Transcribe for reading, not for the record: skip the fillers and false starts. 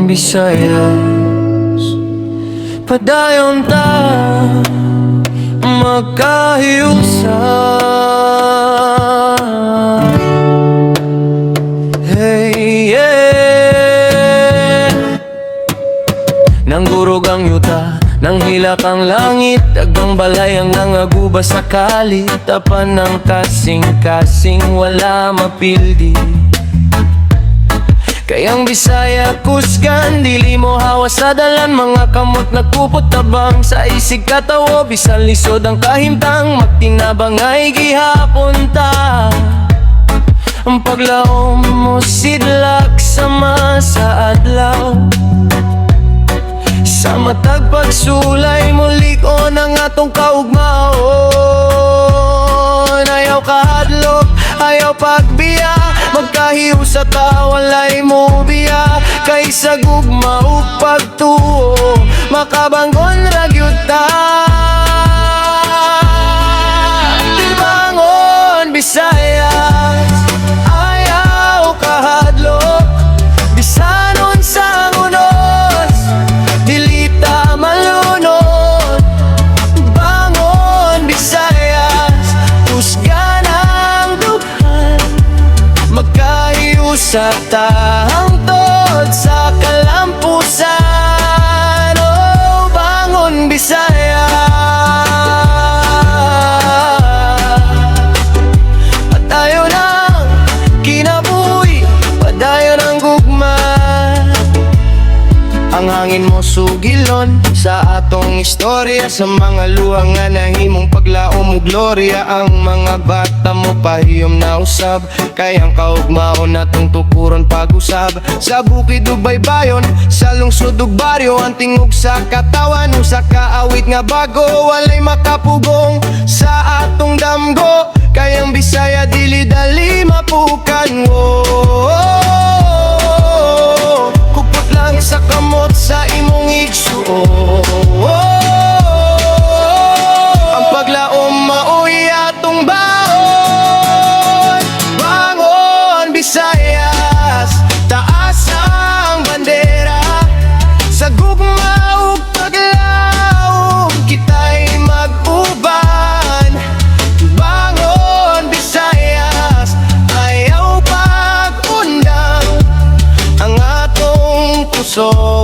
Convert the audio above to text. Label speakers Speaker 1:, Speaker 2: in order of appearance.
Speaker 1: Visayas, padayon ta magkahiusan. Hey, yeah. Nanggurog ang yuta, nang hilak ang langit, dagang balay ang nangaguba sa kalit. Tapan ng kasing-kasing, wala mapildi. Kayang Bisaya kusgan, dili mo hawa sa dalan. Mga kamot nagpupot tabang sa isig katawo. Bisan lisod ang kahimtang, magtinabang ay gihapon ta. Ang paglaom mo sidlak sama sa adlaw. Sa matag pagsulay mo liko ng atong kaugmaon. Ayaw kahadlok, ayaw pagbiya, magkahiusa ta walay mo biya. Kaysa gugma o pagtuo, makabanggon ragyud ta. Tibangon Bisayas, ayaw kahadlok, bisanon sa unos, dili ta malunod. Bangon Bisayas, husgan ang dughan, magkahiusa ta hangtod sa kalampusan. Oh, bangon Bisaya, padayon ang kinabuhi, padayon ang gugma. Ang hangin mo sugilon sa atong istorya, sa mga luha nga nahimong paglaom mo glorya. Ang mga bata mo pahiyom na usab, kayang kaugmaon natong tukuron pag-usab. Sa bukid ug baybayon, sa lungsod ug baryo, ang tingog sa katawan, usa ka awit nga bago, walay makapugong sa atong damgo. Kayang Bisaya dili dali mapukan. Kupot lang sa kamot sa imong igsuon. Ang paglaom maoy atong baon. Bangon Bisayas, taas ang bandera. Sa gugma ug paglaom, kita'y mag-uban. Bangon Bisayas, ayaw pag-undang ang atong puso.